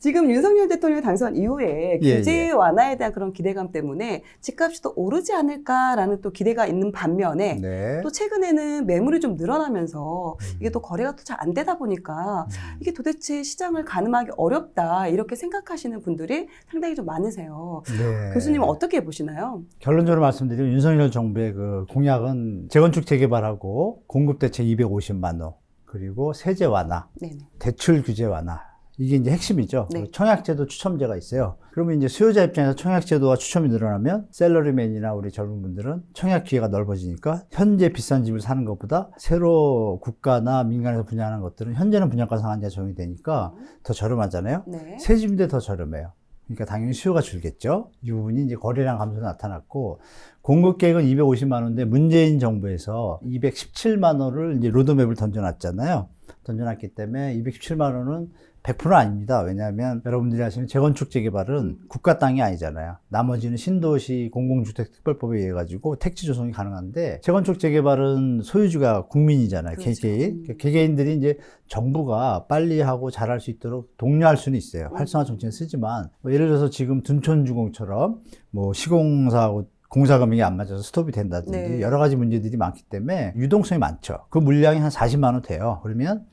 지금 윤석열 대통령 당선 이후에 예, 규제 완화에 대한 그런 기대감 때문에 집값이 또 오르지 않을까라는 또 기대가 있는 반면에 네. 또 최근에는 매물이 좀 늘어나면서 이게 또 거래가 또 잘 안 되다 보니까 이게 도대체 시장을 가늠하기 어렵다 이렇게 생각하시는 분들이 상당히 좀 많으세요. 네. 교수님은 어떻게 보시나요? 결론적으로 말씀드리면 윤석열 정부의 그 공약은 재건축 재개발하고 공급 대책 250만 호, 그리고 세제 완화, 네네. 대출 규제 완화. 이게 이제 핵심이죠. 네. 청약제도 추첨제가 있어요. 그러면 이제 수요자 입장에서 청약제도와 추첨이 늘어나면 셀러리맨이나 우리 젊은 분들은 청약 기회가 넓어지니까 현재 비싼 집을 사는 것보다 새로 국가나 민간에서 분양하는 것들은 현재는 분양가 상한제가 적용이 되니까 더 저렴하잖아요. 네. 새 집인데 더 저렴해요. 그러니까 당연히 수요가 줄겠죠. 이 부분이 이제 거래량 감소가 나타났고, 공급 계획은 250만 원인데 문재인 정부에서 217만 원을 이제 로드맵을 던져놨잖아요. 던져놨기 때문에 217만 원은 100% 아닙니다. 왜냐하면 여러분들이 아시는 재건축 재개발은 국가 땅이 아니잖아요. 나머지는 신도시 공공주택 특별법에 의해 가지고 택지 조성이 가능한데, 재건축 재개발은 소유주가 국민이잖아요. 그렇죠. 개개인. 개개인들이 이제 정부가 빨리 하고 잘할 수 있도록 독려할 수는 있어요. 활성화 정책을 쓰지만, 뭐 예를 들어서 지금 둔촌주공처럼 뭐 시공사하고 공사 금액이 안 맞아서 스톱이 된다든지 네. 여러 가지 문제들이 많기 때문에 유동성이 많죠. 그 물량이 한 40만 원 돼요. 그러면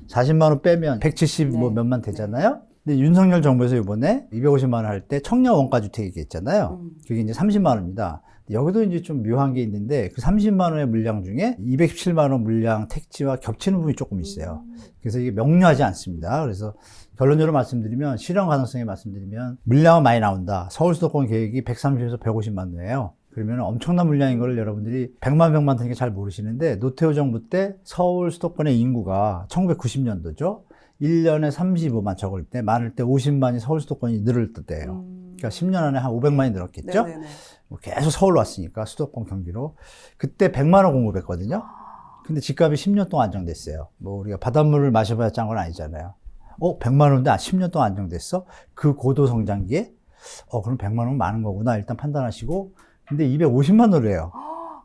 40만 원 빼면 170 뭐 네. 몇만 되잖아요. 근데 윤석열 정부에서 이번에 250만 원 할 때 청년 원가 주택 얘기했잖아요. 그게 이제 30만 원입니다. 여기도 이제 좀 묘한 게 있는데, 그 30만 원의 물량 중에 217만 원 물량 택지와 겹치는 부분이 조금 있어요. 그래서 이게 명료하지 않습니다. 그래서 결론적으로 말씀드리면, 실현 가능성에 말씀드리면, 물량은 많이 나온다. 서울 수도권 계획이 130에서 150만 호예요. 그러면 엄청난 물량인 걸 여러분들이 100만 되니까 잘 모르시는데, 노태우 정부 때 서울 수도권의 인구가 1990년도죠. 1년에 35만 적을 때, 많을 때 50만이 서울 수도권이 늘을 때예요. 그러니까 10년 안에 한 500만이 늘었겠죠? 네네네. 뭐 계속 서울로 왔으니까, 수도권 경기로. 그때 100만 원 공급했거든요. 근데 집값이 10년 동안 안정됐어요. 뭐 우리가 바닷물을 마셔봐야 짠 건 아니잖아요. 100만 원인데 10년 동안 안정됐어? 그 고도 성장기에? 그럼 100만 원 많은 거구나. 일단 판단하시고. 근데 250만 원을 해요.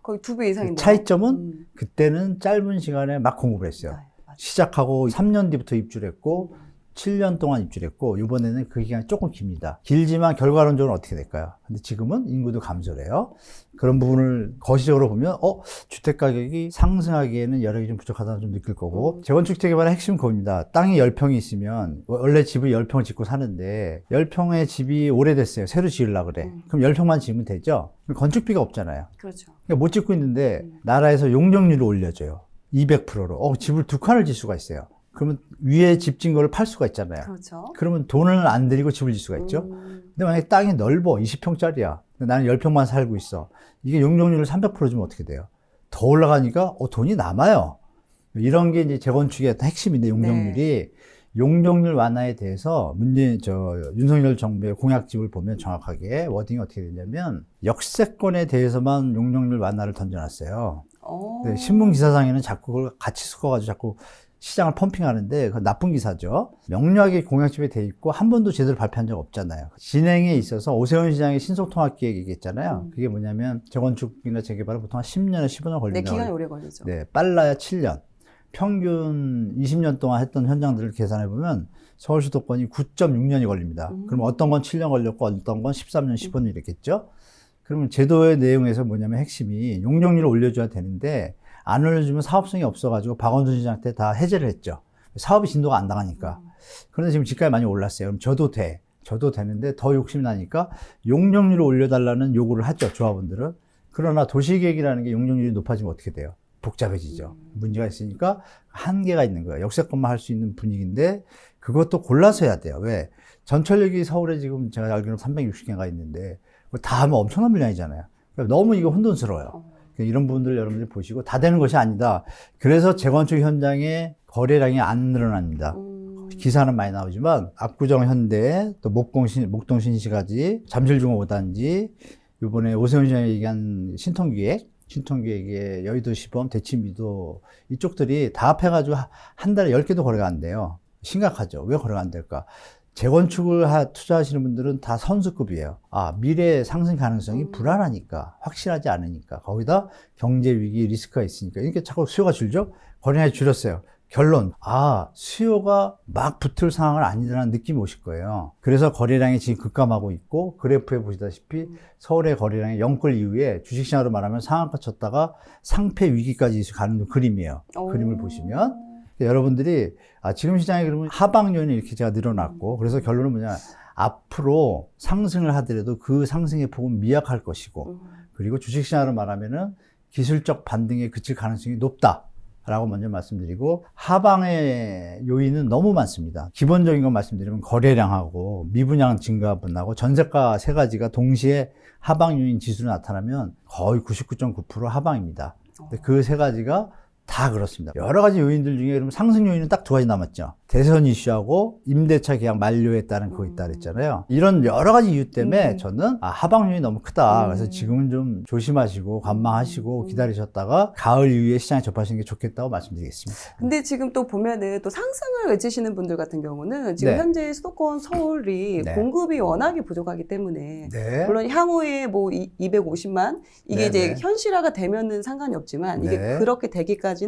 거의 2배 이상인데요. 차이점은 그때는 짧은 시간에 막 공급을 했어요. 네, 맞아요. 시작하고 3년 뒤부터 입주했고 7년 동안 입주했고, 이번에는 그 기간이 조금 깁니다. 길지만 결과론적으로 어떻게 될까요? 근데 지금은 인구도 감소를 해요. 그런 부분을 거시적으로 보면 주택 가격이 상승하기에는 여력이 좀 부족하다는 좀 느낄 거고, 재건축 재개발의 핵심은 그겁니다. 땅이 10평이 있으면, 원래 집을 10평을 짓고 사는데 10평의 집이 오래됐어요. 새로 지으려고 그래. 그럼 10평만 지으면 되죠? 그럼 건축비가 없잖아요. 그렇죠. 그러니까 못 짓고 있는데 나라에서 용적률을 올려줘요. 200%로. 집을 2칸을 질 수가 있어요. 그러면 위에 집 진 거를 팔 수가 있잖아요. 그렇죠. 그러면 돈을 안 들이고 집을 질 수가 있죠. 근데 만약에 땅이 넓어. 20평짜리야. 나는 10평만 살고 있어. 이게 용적률을 300% 주면 어떻게 돼요? 더 올라가니까 돈이 남아요. 이런 게 이제 재건축의 핵심인데, 용적률이. 네. 용적률 완화에 대해서 윤석열 정부의 공약집을 보면 정확하게 워딩이 어떻게 되냐면, 역세권에 대해서만 용적률 완화를 던져놨어요. 네, 신문 기사상에는 자꾸 그걸 같이 섞어가지고 자꾸 시장을 펌핑하는데, 그건 나쁜 기사죠. 명료하게 공약집에 돼 있고 한 번도 제대로 발표한 적 없잖아요. 진행에 있어서 오세훈 시장의 신속통합기획 얘기했잖아요. 그게 뭐냐면, 재건축이나 재개발은 보통 한 10년에서 15년 걸린다고. 네, 기간이 오래 걸리죠. 네, 빨라야 7년. 평균 20년 동안 했던 현장들을 계산해보면 서울 수도권이 9.6년이 걸립니다. 그럼 어떤 건 7년 걸렸고 어떤 건 13년, 15년 이랬겠죠? 그러면 제도의 내용에서 뭐냐면, 핵심이 용적률을 올려줘야 되는데, 안 올려주면 사업성이 없어가지고 박원순 시장 때 다 해제를 했죠. 사업이 진도가 안 나가니까. 그런데 지금 집값이 많이 올랐어요. 그럼 저도 되는데 더 욕심이 나니까 용적률을 올려달라는 요구를 하죠, 조합원들은. 그러나 도시계획이라는 게 용적률이 높아지면 어떻게 돼요? 복잡해지죠. 문제가 있으니까 한계가 있는 거예요. 역세권만 할 수 있는 분위기인데, 그것도 골라서 해야 돼요. 왜? 전철역이 서울에 지금 제가 알기로는 360개가 있는데, 그거 다 하면 엄청난 물량이잖아요. 그러니까 너무 이거 혼돈스러워요. 이런 부분들 여러분들이 보시고, 다 되는 것이 아니다. 그래서 재건축 현장에 거래량이 안 늘어납니다. 기사는 많이 나오지만, 압구정 현대, 또 목동 신시가지, 잠실중앙 5단지, 이번에 오세훈 시장이 얘기한 신통기획의 여의도 시범, 대치미도, 이쪽들이 다 합해가지고 한 달에 10개도 거래가 안 돼요. 심각하죠. 왜 거래가 안 될까? 재건축을 투자하시는 분들은 다 선수급이에요. 미래 상승 가능성이 불안하니까, 확실하지 않으니까, 거기다 경제 위기 리스크가 있으니까, 이렇게 자꾸 수요가 줄죠? 거래량이 줄었어요. 결론, 수요가 막 붙을 상황은 아니라는 느낌이 오실 거예요. 그래서 거래량이 지금 급감하고 있고, 그래프에 보시다시피 서울의 거래량이 영끌 이후에 주식시장으로 말하면 상한가 쳤다가 상패 위기까지 가는 그림이에요. 그림을 보시면. 여러분들이 지금 시장이 그러면 하방 요인이 이렇게 제가 늘어났고, 그래서 결론은 뭐냐, 앞으로 상승을 하더라도 그 상승의 폭은 미약할 것이고, 그리고 주식시장으로 말하면은 기술적 반등에 그칠 가능성이 높다 라고 먼저 말씀드리고, 하방의 요인은 너무 많습니다. 기본적인 건 말씀드리면 거래량하고 미분양 증가 분하고 전세가 세 가지가 동시에 하방 요인 지수로 나타나면 거의 99.9% 하방입니다. 근데 그 세 가지가 다 그렇습니다. 여러 가지 요인들 중에 그러면 상승 요인은 딱 두 가지 남았죠. 대선 이슈하고 임대차 계약 만료에 따른 그거 있다 그랬잖아요. 이런 여러 가지 이유 때문에 저는 하방 요인이 너무 크다. 그래서 지금은 좀 조심하시고 관망하시고 기다리셨다가 가을 이후에 시장에 접하시는 게 좋겠다고 말씀드리겠습니다. 근데 지금 또 보면은 또 상승을 외치시는 분들 같은 경우는 지금 네. 현재 수도권 서울이 네. 공급이 워낙에 부족하기 때문에 네. 물론 향후에 뭐 250만 이게 네, 이제 네. 현실화가 되면은 상관이 없지만 이게 네. 그렇게 되기까지는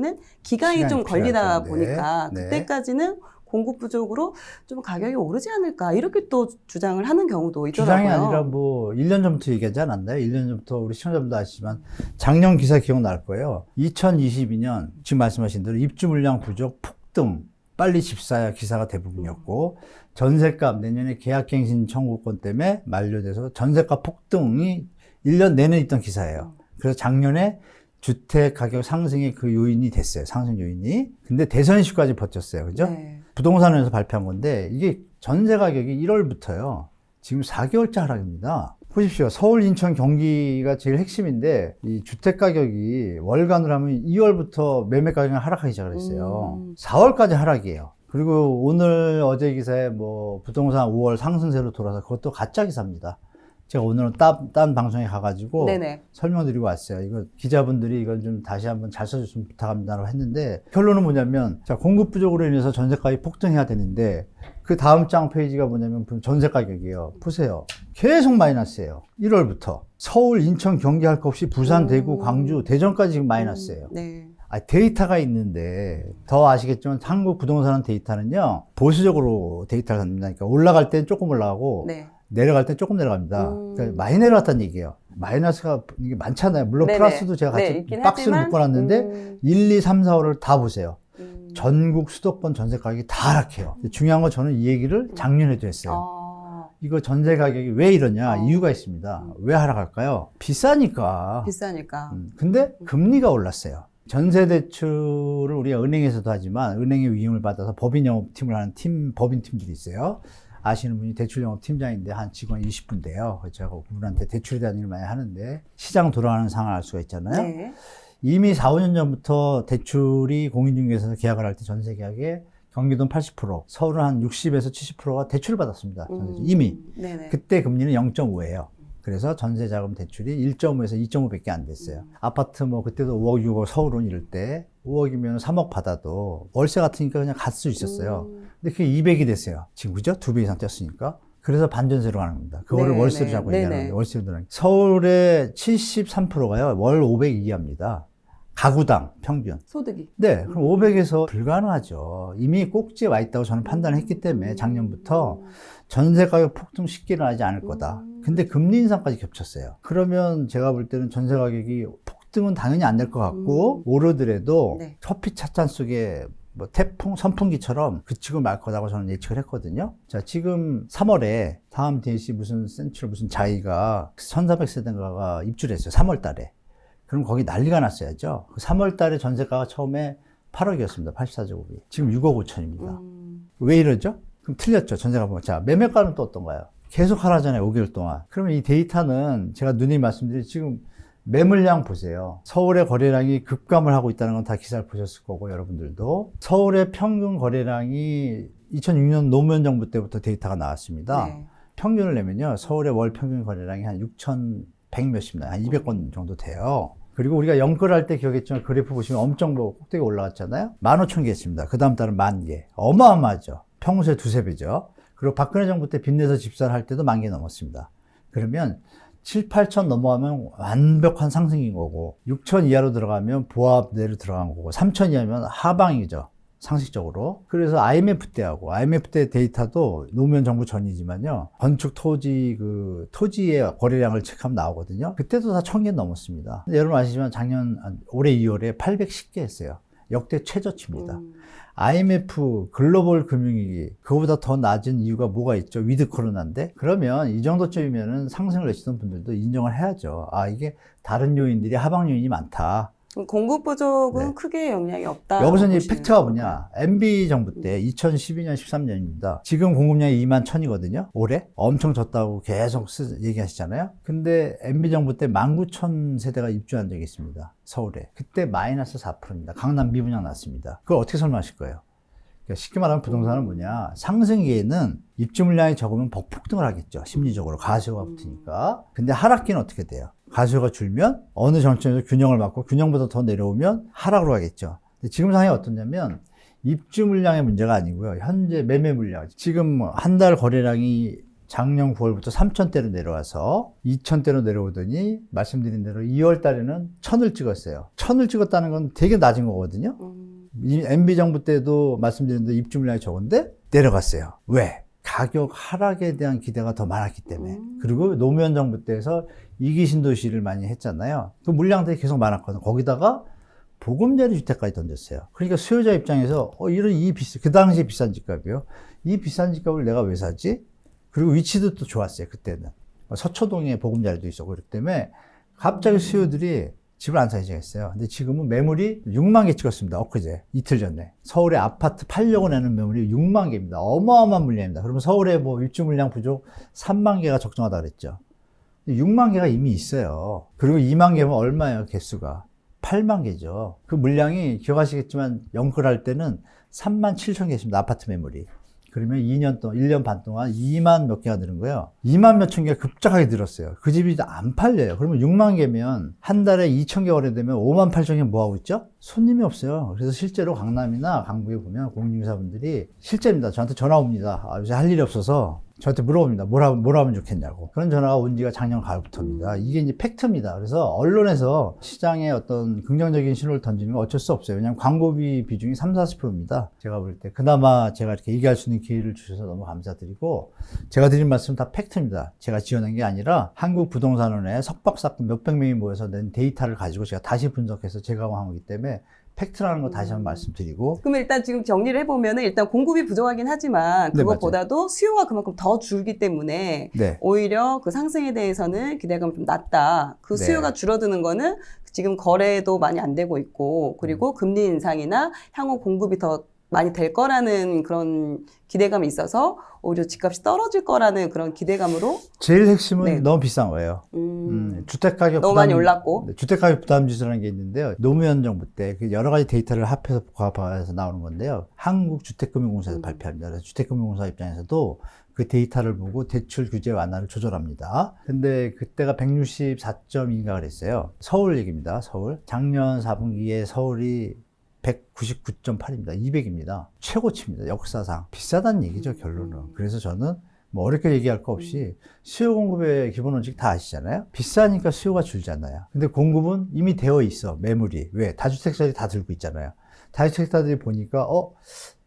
기간이 시간이 좀 걸리다 필요하죠. 보니까 네. 그때까지는 공급 부족으로 좀 가격이 오르지 않을까 이렇게 또 주장을 하는 경우도 있더라고요. 주장이 아니라 뭐 1년 전부터 얘기하지 않았나요? 1년 전부터 우리 시청자분도 아시지만 작년 기사 기억날 거예요. 2022년 지금 말씀하신 대로 입주 물량 부족 폭등 빨리 집 사야 기사가 대부분이었고 전세값 내년에 계약갱신 청구권 때문에 만료돼서 전세값 폭등이 1년 내내 있던 기사예요. 그래서 작년에 주택 가격 상승의 그 요인이 됐어요. 상승 요인이. 근데 대선 이슈까지 버텼어요. 그죠? 네. 부동산에서 발표한 건데 이게 전세 가격이 1월부터요. 지금 4개월째 하락입니다. 보십시오. 서울, 인천, 경기가 제일 핵심인데 이 주택 가격이 월간으로 하면 2월부터 매매 가격이 하락하기 시작을 했어요. 4월까지 하락이에요. 그리고 오늘 어제 기사에 뭐 부동산 5월 상승세로 돌아서 그것도 가짜 기사입니다. 제가 오늘은 딴 방송에 가가지고 네네. 설명드리고 왔어요. 이거 기자분들이 이건 좀 다시 한번 잘 써줬으면 부탁합니다라고 했는데 결론은 뭐냐면 자 공급 부족으로 인해서 전세가격이 폭등해야 되는데 그 다음 장 페이지가 뭐냐면 전세 가격이에요. 보세요. 계속 마이너스예요. 1월부터 서울, 인천, 경기 할 것 없이 부산, 대구, 광주, 대전까지 지금 마이너스예요. 네. 데이터가 있는데 더 아시겠지만 한국 부동산 데이터는요 보수적으로 데이터가 갑니다. 그러니까 올라갈 땐 조금 올라가고 네. 내려갈 땐 조금 내려갑니다. 그러니까 많이 내려갔다는 얘기예요. 마이너스가 이게 많잖아요. 물론 네네. 플러스도 제가 같이 있긴 박스를 하지만, 묶어놨는데 1, 2, 3, 4, 5를 다 보세요. 전국 수도권 전세 가격이 다 하락해요. 중요한 건 저는 이 얘기를 작년에도 했어요. 이거 전세 가격이 왜 이러냐 이유가 있습니다. 왜 하락할까요? 비싸니까. 비싸니까. 근데 금리가 올랐어요. 전세 대출을 우리가 은행에서도 하지만 은행의 위임을 받아서 법인 영업팀을 하는 법인팀들이 있어요. 아시는 분이 대출 영업 팀장인데 한 직원 20분 돼요. 제가 그분한테 대출에 대한 일을 많이 하는데 시장 돌아가는 상황을 알 수가 있잖아요. 네. 이미 4, 5년 전부터 대출이 공인중개사에서 계약을 할 때 전세 계약에 경기도는 80%, 서울은 한 60에서 70%가 대출을 받았습니다. 이미. 네네. 그때 금리는 0.5예요. 그래서 전세자금 대출이 1.5에서 2.5밖에 안 됐어요. 아파트 뭐 그때도 5억, 6억 서울은 이럴 때 5억이면 3억 받아도 월세 같으니까 그냥 갈 수 있었어요. 근데 그게 200이 됐어요. 지금 그죠? 2배 이상 뛰었으니까. 그래서 반전세로 가는 겁니다. 그거를 네네. 월세로 잡고 얘기하는 네네. 건데 월세로 들어가는 서울의 73%가요. 월 500 이하입니다. 가구당 평균. 소득이. 네, 그럼 500에서 불가능하죠. 이미 꼭지에 와 있다고 저는 판단을 했기 때문에 작년부터 전세 가격 폭등 쉽게는 하지 않을 거다. 근데 금리 인상까지 겹쳤어요. 그러면 제가 볼 때는 전세 가격이 폭등은 당연히 안 될 것 같고 오르더라도 네. 커피 찻잔 속에 뭐 태풍, 선풍기처럼 그치고 말 거라고 저는 예측을 했거든요. 자, 지금 3월에 다음 DC 무슨 센츄럴 무슨 자이가 1400세대인가가 입주를 했어요. 3월 달에. 그럼 거기 난리가 났어야죠. 3월 달에 전세가가 처음에 8억이었습니다. 84제곱이. 지금 6억 5천입니다. 왜 이러죠? 그럼 틀렸죠. 전세가 보면. 자, 매매가는 또 어떤가요? 계속 하라잖아요. 5개월 동안. 그러면 이 데이터는 제가 누누이 말씀드린 지금 매물량 보세요. 서울의 거래량이 급감을 하고 있다는 건 다 기사를 보셨을 거고 여러분들도. 서울의 평균 거래량이 2006년 노무현 정부 때부터 데이터가 나왔습니다. 네. 평균을 내면요. 서울의 월 평균 거래량이 한 6,100 몇십 한 200건 정도 돼요. 그리고 우리가 영끌할 때 기억했지만 그래프 보시면 엄청 뭐 꼭대기 올라갔잖아요. 15,000개 했습니다. 그 다음 달은 10,000개. 어마어마하죠. 평소에 두세 배죠. 그리고 박근혜 정부 때 빚내서 집사를 할 때도 10,000개 넘었습니다. 그러면 7, 8천 넘어가면 완벽한 상승인 거고 6천 이하로 들어가면 보합 내로 들어간 거고 3천 이하면 하방이죠. 상식적으로. 그래서 IMF 때 데이터도 노무현 정부 전이지만요. 건축 토지의 거래량을 체크하면 나오거든요. 그때도 다 1000개 넘었습니다. 여러분 아시지만 올해 2월에 810개 했어요. 역대 최저치입니다. IMF 글로벌 금융위기 그거보다 더 낮은 이유가 뭐가 있죠? 위드 코로나인데 그러면 이 정도쯤이면은 상승을 내시던 분들도 인정을 해야죠. 아 이게 다른 요인들이 하방 요인이 많다. 공급 부족은 네. 크게 영향이 없다. 여기서 이제 팩트가 뭐냐? MB 정부 때 2012년, 13년입니다. 지금 공급량이 2만 1000이거든요. 올해 엄청 졌다고 계속 얘기하시잖아요. 근데 MB 정부 때 19,000세대가 입주한 적이 있습니다. 서울에. 그때 마이너스 4%입니다. 강남 미분양 났습니다. 그걸 어떻게 설명하실 거예요? 그러니까 쉽게 말하면 부동산은 뭐냐? 상승기에는 입주 물량이 적으면 폭등을 하겠죠. 심리적으로 가수요가 붙으니까. 근데 하락기는 어떻게 돼요? 가수요가 줄면 어느 정점에서 균형을 맞고 균형보다 더 내려오면 하락으로 가겠죠. 근데 지금 상황이 어떠냐면 입주 물량의 문제가 아니고요. 현재 매매 물량. 지금 한 달 거래량이 작년 9월부터 3,000대로 내려와서 2,000대로 내려오더니 말씀드린 대로 2월 달에는 1,000을 찍었어요. 1,000을 찍었다는 건 되게 낮은 거거든요. 이 MB 정부 때도 말씀드린 대로 입주 물량이 적은데 내려갔어요. 왜? 가격 하락에 대한 기대가 더 많았기 때문에. 그리고 노무현 정부 때에서 이기 신도시를 많이 했잖아요. 그 물량들이 계속 많았거든요. 거기다가 보금자리 주택까지 던졌어요. 그러니까 수요자 입장에서 그 당시에 비싼 집값이요. 이 비싼 집값을 내가 왜 사지? 그리고 위치도 또 좋았어요. 그때는 서초동에 보금자리도 있었고 그렇기 때문에 갑자기 수요들이 집을 안 사기 시작했어요. 근데 지금은 매물이 6만 개 찍었습니다. 엊그제, 이틀 전에. 서울에 아파트 팔려고 내는 매물이 6만 개입니다. 어마어마한 물량입니다. 그러면 서울에 입주 물량 부족 3만 개가 적정하다 그랬죠. 6만 개가 이미 있어요. 그리고 2만 개면 얼마예요, 개수가? 8만 개죠. 그 물량이 기억하시겠지만 영끌할 때는 3만 7천 개였습니다. 아파트 매물이. 그러면 1년 반 동안 2만 몇 개가 늘은 거예요. 2만 몇천 개가 급작하게 늘었어요. 그 집이 안 팔려요. 그러면 6만 개면 한 달에 2천 개 거래되면 5만 8천 개 뭐 하고 있죠? 손님이 없어요. 그래서 실제로 강남이나 강북에 보면 공인중개사분들이 실제입니다. 저한테 전화 옵니다. 요새 할 일이 없어서 저한테 물어봅니다. 뭘 하면 좋겠냐고. 그런 전화가 온 지가 작년 가을부터입니다. 이게 이제 팩트입니다. 그래서 언론에서 시장에 어떤 긍정적인 신호를 던지는 건 어쩔 수 없어요. 왜냐하면 광고비 비중이 40%입니다. 제가 볼 때. 그나마 제가 이렇게 얘기할 수 있는 기회를 주셔서 너무 감사드리고, 제가 드린 말씀은 다 팩트입니다. 제가 지어낸 게 아니라 한국부동산원의 석박사건 몇백 명이 모여서 낸 데이터를 가지고 제가 다시 분석해서 제공한 거기 때문에 팩트라는 거 다시 한번 말씀드리고. 그러면 일단 지금 정리를 해보면은 일단 공급이 부족하긴 하지만 네, 그것보다도 수요가 그만큼 더 줄기 때문에 네. 오히려 그 상승에 대해서는 기대감이 좀 낮다. 그 네. 수요가 줄어드는 거는 지금 거래도 많이 안 되고 있고 그리고 금리 인상이나 향후 공급이 더 많이 될 거라는 그런 기대감이 있어서 오히려 집값이 떨어질 거라는 그런 기대감으로. 제일 핵심은 네. 너무 비싼 거예요. 주택가격 너무 많이 올랐고. 주택가격 부담지수라는 게 있는데요. 노무현 정부 때 그 여러 가지 데이터를 합해서 부합해서 나오는 건데요. 한국주택금융공사에서 발표합니다. 그래서 주택금융공사 입장에서도 그 데이터를 보고 대출 규제 완화를 조절합니다. 근데 그때가 164.2인가 그랬어요. 서울 얘기입니다. 서울. 작년 4분기에 서울이 199.8입니다. 200입니다. 최고치입니다. 역사상. 비싸다는 얘기죠, 결론은. 그래서 저는 뭐 어렵게 얘기할 거 없이 수요 공급의 기본 원칙 다 아시잖아요. 비싸니까 수요가 줄잖아요. 근데 공급은 이미 되어 있어. 매물이. 왜? 다주택자들이 다 들고 있잖아요. 다주택자들이 보니까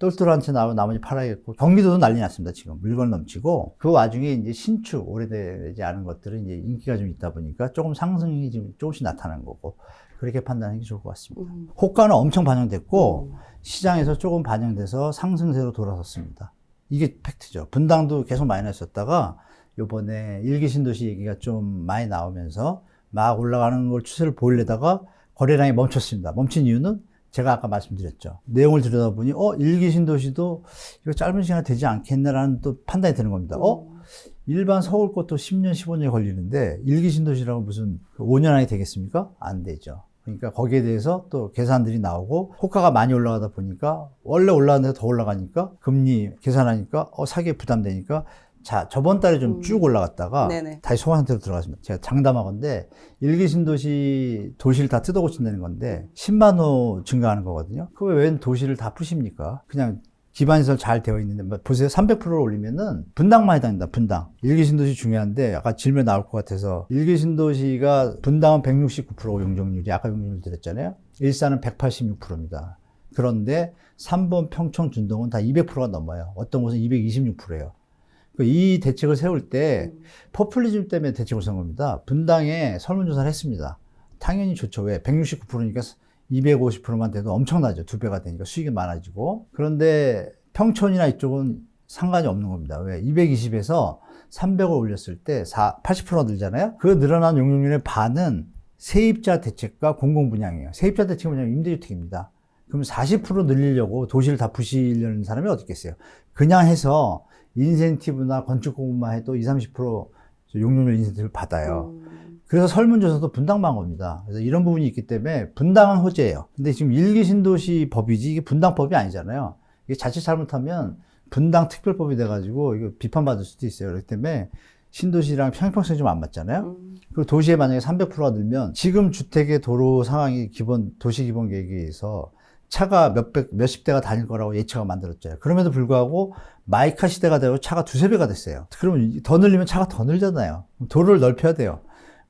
똘똘한 채 나오면 나머지 팔아야겠고, 경기도도 난리 났습니다. 지금 물건 넘치고. 그 와중에 이제 신축 오래되지 않은 것들은 이제 인기가 좀 있다 보니까 조금 상승이 지금 조금씩 나타난 거고, 그렇게 판단하는 게 좋을 것 같습니다. 호가는 엄청 반영됐고 시장에서 조금 반영돼서 상승세로 돌아섰습니다. 이게 팩트죠. 분당도 계속 마이너스였다가 요번에 일기 신도시 얘기가 좀 많이 나오면서 막 올라가는 걸 추세를 보이려다가 거래량이 멈췄습니다. 멈춘 이유는 제가 아까 말씀드렸죠. 내용을 들여다보니 일기 신도시도 이거 짧은 시간에 되지 않겠네라는 또 판단이 드는 겁니다. 일반 서울 것도 10년, 15년이 걸리는데 일기 신도시라고 무슨 5년 안에 되겠습니까? 안 되죠. 그러니까 거기에 대해서 또 계산들이 나오고 호가가 많이 올라가다 보니까 원래 올라갔는데 더 올라가니까 금리 계산하니까 사기에 부담되니까 자, 저번 달에 좀 쭉 올라갔다가 네네. 다시 소강 상태로 들어갔습니다. 제가 장담하건데 일기 신도시 도시를 다 뜯어 고친다는 건데 10만 호 증가하는 거거든요. 그 왜 도시를 다 푸십니까? 그냥 기반시설 잘 되어 있는데 보세요. 300%를 올리면은 분당만 해당된다. 분당. 일기 신도시 중요한데 아까 질문 나올 것 같아서 일기 신도시가 분당은 169% 용적률이 아까 용적률 드렸잖아요. 일산은 186%입니다. 그런데 3번 평촌 준동은 다 200%가 넘어요. 어떤 곳은 226%예요. 이 대책을 세울 때 포퓰리즘 때문에 대책을 세운 겁니다. 분당에 설문조사를 했습니다. 당연히 좋죠. 왜? 169%니까 250%만 돼도 엄청나죠. 2배가 되니까 수익이 많아지고. 그런데 평촌이나 이쪽은 상관이 없는 겁니다. 왜? 220에서 300을 올렸을 때 80%가 늘잖아요. 그 늘어난 용적률의 반은 세입자 대책과 공공분양이에요. 세입자 대책은 뭐냐면 임대주택입니다. 그럼 40% 늘리려고 도시를 다 부시려는 사람이 어디 있겠어요? 그냥 해서 인센티브나 건축 공부만 해도 20-30% 용적률 인센티브를 받아요. 그래서 설문조사도 분당만 겁니다. 그래서 이런 부분이 있기 때문에 분당은 호재예요. 근데 지금 1기 신도시 법이지 이게 분당법이 아니잖아요. 이게 자칫 잘못하면 분당 특별법이 돼가지고 이거 비판받을 수도 있어요. 그렇기 때문에 신도시랑 평행평성이 좀 안 맞잖아요. 그리고 도시에 만약에 300%가 늘면 지금 주택의 도로 상황이 도시 기본 계획에 의해서 차가 몇십 대가 다닐 거라고 예측가 만들었잖아요. 그럼에도 불구하고 마이카 시대가 되고 차가 2-3배가 됐어요. 그러면 더 늘리면 차가 더 늘잖아요. 도로를 넓혀야 돼요.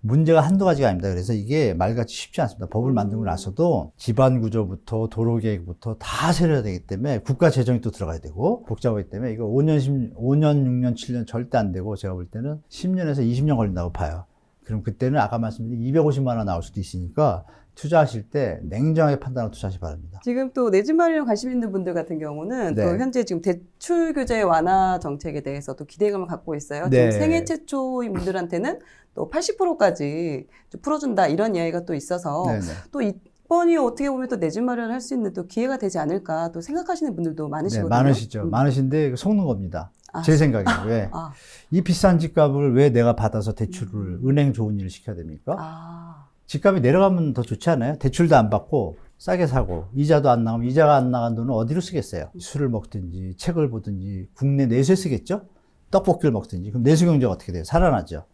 문제가 한두 가지가 아닙니다. 그래서 이게 말같이 쉽지 않습니다. 법을 만들고 나서도 집안 구조부터 도로 계획부터 다 세려야 되기 때문에 국가 재정이 또 들어가야 되고 복잡하기 때문에 이거 5년, 6년, 7년 절대 안 되고 제가 볼 때는 10년에서 20년 걸린다고 봐요. 그럼 그때는 아까 말씀드린 250만 원 나올 수도 있으니까 투자하실 때 냉정하게 판단하고 투자하시기 바랍니다. 지금 또 내 집 마련에 관심 있는 분들 같은 경우는 네. 또 현재 지금 대출 규제 완화 정책에 대해서 또 기대감을 갖고 있어요. 네. 지금 생애 최초인 분들한테는 또 80%까지 좀 풀어준다 이런 이야기가 또 있어서 네네. 또 이번이 어떻게 보면 또 내 집 마련을 할 수 있는 또 기회가 되지 않을까 또 생각하시는 분들도 네, 많으시거든요. 많으시죠. 많으신데 속는 겁니다. 아, 제 생각에는 왜? 아, 이 비싼 집값을 왜 내가 받아서 대출을 은행 좋은 일을 시켜야 됩니까? 아, 집값이 내려가면 더 좋지 않아요? 대출도 안 받고 싸게 사고 이자도 안 나오면 이자가 안 나간 돈은 어디로 쓰겠어요? 술을 먹든지 책을 보든지 국내 내수에 쓰겠죠? 떡볶이를 먹든지. 그럼 내수 경제가 어떻게 돼요? 살아나죠.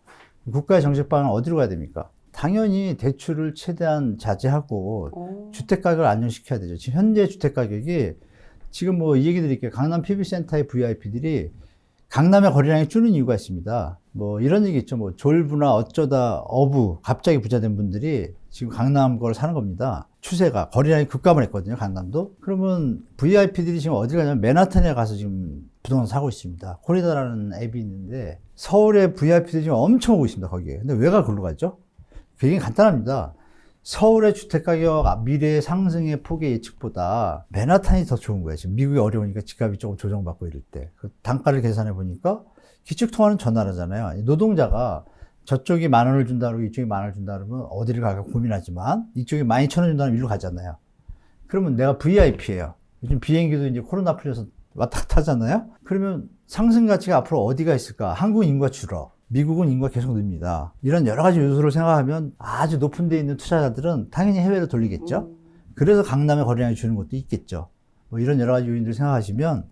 국가의 정책 방향은 어디로 가야 됩니까? 당연히 대출을 최대한 자제하고 주택 가격을 안정시켜야 되죠. 지금 현재 주택 가격이 지금 뭐 이 얘기 드릴게요. 강남 PB센터의 VIP들이 강남의 거래량이 줄는 이유가 있습니다. 뭐 이런 얘기 있죠. 뭐 졸부나 어쩌다 갑자기 부자된 분들이 지금 강남 걸 사는 겁니다. 추세가 거래량이 급감을 했거든요. 강남도. 그러면 VIP들이 지금 어디 가냐면 맨하탄에 가서 지금 부동산 사고 있습니다. 코리다라는 앱이 있는데 서울의 VIP들이 지금 엄청 오고 있습니다. 거기에. 근데 왜 글로 가죠? 굉장히 간단합니다. 서울의 주택가격 미래 상승의 폭의 예측보다 맨하탄이 더 좋은 거예요. 지금 미국이 어려우니까 집값이 조금 조정받고 이럴 때. 그 단가를 계산해 보니까 기축통화는 전화라잖아요. 노동자가 저쪽이 10,000원을 준다 그러고 이쪽이 10,000원을 준다 그러면 어디를 갈까 고민하지만 이쪽이 12,000원 준다 그러면 이리로 가잖아요. 그러면 내가 VIP예요. 요즘 비행기도 이제 코로나 풀려서 왔다 갔다 하잖아요. 그러면 상승 가치가 앞으로 어디가 있을까? 한국 인구가 줄어. 미국은 인구가 계속 늡니다. 이런 여러 가지 요소를 생각하면 아주 높은 데 있는 투자자들은 당연히 해외로 돌리겠죠. 그래서 강남에 거래량이 주는 것도 있겠죠. 뭐 이런 여러 가지 요인들을 생각하시면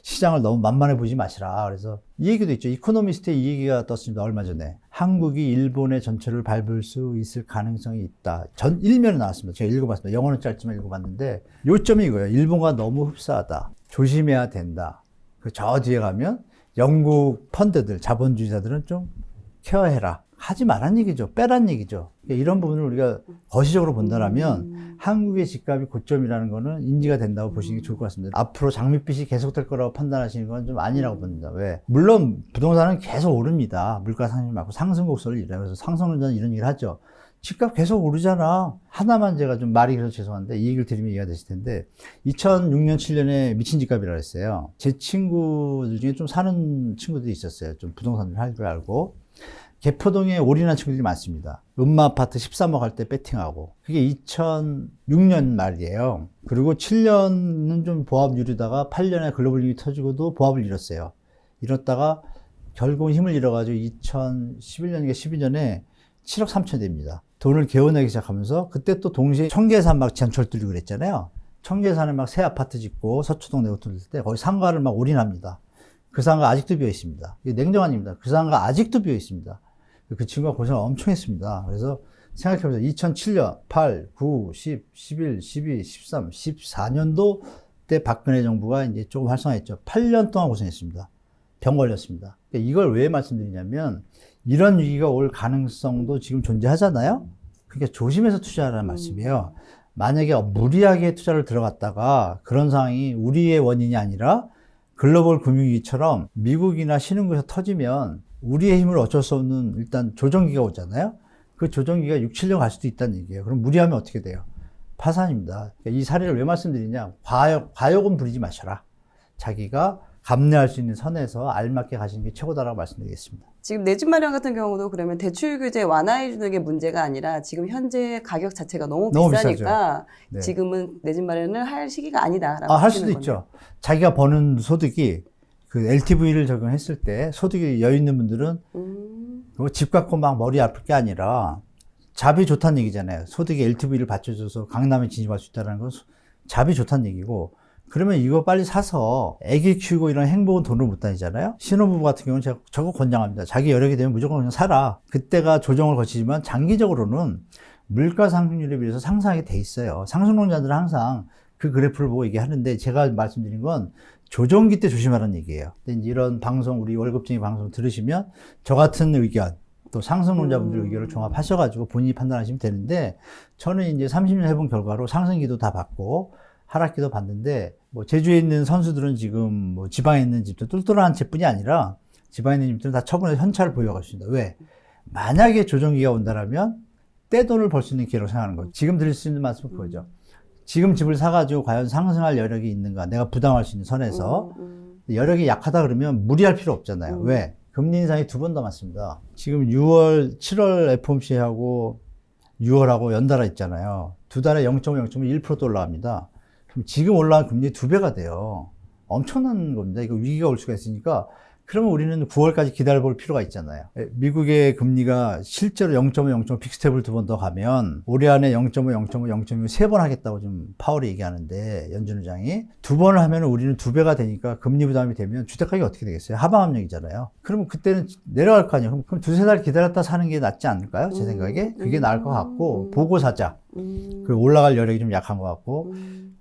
시장을 너무 만만해 보지 마시라. 그래서 이 얘기도 있죠. 이코노미스트의 이 얘기가 떴습니다. 얼마 전에. 한국이 일본의 전철을 밟을 수 있을 가능성이 있다. 전 일면에 나왔습니다. 제가 읽어봤습니다. 영어는 짧지만 읽어봤는데 요점이 이거예요. 일본과 너무 흡사하다. 조심해야 된다. 저 뒤에 가면 영국 펀드들, 자본주의자들은 좀 케어해라. 하지 말란 얘기죠. 빼란 얘기죠. 이런 부분을 우리가 거시적으로 본다면 한국의 집값이 고점이라는 거는 인지가 된다고 보시는 게 좋을 것 같습니다. 앞으로 장밋빛이 계속될 거라고 판단하시는 건 좀 아니라고 봅니다. 왜? 물론 부동산은 계속 오릅니다. 물가 상승이 많고 상승 곡선을 이래요. 그래서 상승론자는 이런 얘기를 하죠. 집값 계속 오르잖아. 하나만 제가 좀 말이 그래서 죄송한데 이 얘기를 드리면 이해가 되실 텐데 2006년, 7년에 미친 집값이라고 했어요. 제 친구들 중에 좀 사는 친구들이 있었어요. 좀 부동산을 할 줄 알고. 개포동에 올인한 친구들이 많습니다. 음마 아파트 13억 할 때 배팅하고. 그게 2006년 말이에요. 그리고 7년은 좀 보합 이루다가 8년에 글로벌 위기 터지고도 보합을 이뤘어요. 이뤘다가 결국 힘을 잃어가지고 2011년인가 12년에 7억 3천 됩니다. 돈을 개원하기 시작하면서 그때 또 동시에 청계산 막 전철 뚫리고 그랬잖아요. 청계산에 막 새 아파트 짓고 서초동 내고 뚫릴 때 거기 상가를 막 올인합니다. 그 상가 아직도 비어 있습니다. 이게 냉정 아닙니다. 그 상가 아직도 비어 있습니다. 그 친구가 고생을 엄청 했습니다. 그래서 생각해보세요. 2007년, 8, 9, 10, 11, 12, 13, 14년도 때 박근혜 정부가 이제 조금 활성화했죠. 8년 동안 고생했습니다. 병 걸렸습니다. 그러니까 이걸 왜 말씀드리냐면 이런 위기가 올 가능성도 지금 존재하잖아요. 그러니까 조심해서 투자하라는 말씀이에요. 만약에 무리하게 투자를 들어갔다가 그런 상황이 우리의 원인이 아니라 글로벌 금융위기처럼 미국이나 신흥국에서 터지면 우리의 힘을 어쩔 수 없는 일단 조정기가 오잖아요. 그 조정기가 6, 7년 갈 수도 있다는 얘기예요. 그럼 무리하면 어떻게 돼요? 파산입니다. 이 사례를 왜 말씀드리냐? 과욕은 부리지 마셔라. 자기가 감내할 수 있는 선에서 알맞게 가시는 게 최고다라고 말씀드리겠습니다. 지금 내 집 마련 같은 경우도 그러면 대출 규제 완화해 주는 게 문제가 아니라 지금 현재 가격 자체가 너무 비싸니까 네. 지금은 내 집 마련을 할 시기가 아니다라고 할 하시는 수도 거네요. 있죠. 자기가 버는 소득이 그 LTV를 적용했을 때 소득이 여유 있는 분들은 집 갖고 막 머리 아플 게 아니라 잡이 좋다는 얘기잖아요. 소득이 LTV를 받쳐줘서 강남에 진입할 수 있다는 건 잡이 좋다는 얘기고, 그러면 이거 빨리 사서 애기 키우고 이런 행복은 돈으로 못 다니잖아요. 신혼부부 같은 경우는 제가 저거 권장합니다. 자기 여력이 되면 무조건 그냥 사라. 그때가 조정을 거치지만 장기적으로는 물가 상승률에 비해서 상승하게 돼 있어요. 상승론자들은 항상 그 그래프를 보고 얘기하는데, 제가 말씀드린 건 조정기 때 조심하라는 얘기예요. 근데 이제 이런 방송, 우리 월급쟁이 방송 들으시면 저 같은 의견, 또 상승론자분들 의견을 종합하셔가지고 본인이 판단하시면 되는데, 저는 이제 30년 해본 결과로 상승기도 다 받고 하락기도 봤는데, 뭐 제주에 있는 선수들은 지금 뭐 지방에 있는 집도 똘똘한 채뿐이 아니라 지방에 있는 집들은 다 처분해서 현찰을 보유하고 있습니다. 왜? 만약에 조정기가 온다라면 떼돈을 벌 수 있는 기회로 생각하는 거죠. 지금 드릴 수 있는 말씀은 그거죠. 지금 집을 사가지고 과연 상승할 여력이 있는가, 내가 부담할 수 있는 선에서. 여력이 약하다 그러면 무리할 필요 없잖아요. 왜? 금리 인상이 2번 더 많습니다. 지금 6월, 7월 FOMC하고 6월하고 연달아 있잖아요. 두 달에 0.5, 0.1%또 올라갑니다. 그럼 지금 올라간 금리 2배가 돼요. 엄청난 겁니다. 이거 위기가 올 수가 있으니까. 그러면 우리는 9월까지 기다려볼 필요가 있잖아요. 미국의 금리가 실제로 0.5, 0.5 빅스텝을 2번 더 가면 올해 안에 0.5, 0.5, 0.6 3번 하겠다고 지금 파월이 얘기하는데, 연준 의장이 2번을 하면 우리는 2배가 되니까 금리 부담이 되면 주택가격이 어떻게 되겠어요? 하방압력이잖아요. 그러면 그때는 내려갈 거 아니에요. 그럼 2-3달 기다렸다 사는 게 낫지 않을까요? 제 생각에 그게 나을 것 같고, 보고 사자. 그리고 올라갈 여력이 좀 약한 것 같고,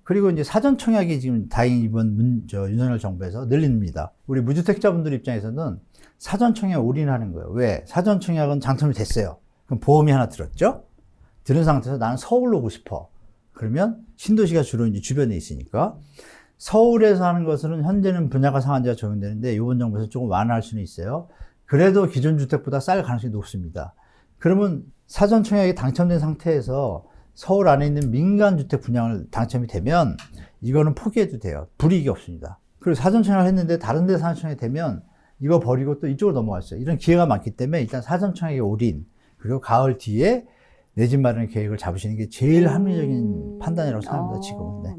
그리고 이제 사전 청약이 지금 다행히 이번 윤석열 정부에서 늘립니다. 우리 무주택자분들 입장에서는 사전 청약에 올인하는 거예요. 왜? 사전 청약은 당첨이 됐어요. 그럼 보험이 하나 들었죠? 들은 상태에서 나는 서울로 오고 싶어. 그러면 신도시가 주로 이제 주변에 있으니까 서울에서 하는 것은 현재는 분양가 상한제가 적용되는데 이번 정부에서 조금 완화할 수는 있어요. 그래도 기존 주택보다 쌀 가능성이 높습니다. 그러면 사전 청약이 당첨된 상태에서 서울 안에 있는 민간주택 분양을 당첨이 되면 이거는 포기해도 돼요. 불이익이 없습니다. 그리고 사전청약을 했는데 다른 데 사전청약이 되면 이거 버리고 또 이쪽으로 넘어갔어요. 이런 기회가 많기 때문에 일단 사전청약에 올인, 그리고 가을 뒤에 내 집 마련 계획을 잡으시는 게 제일 합리적인 판단이라고 생각합니다. 지금은. 네.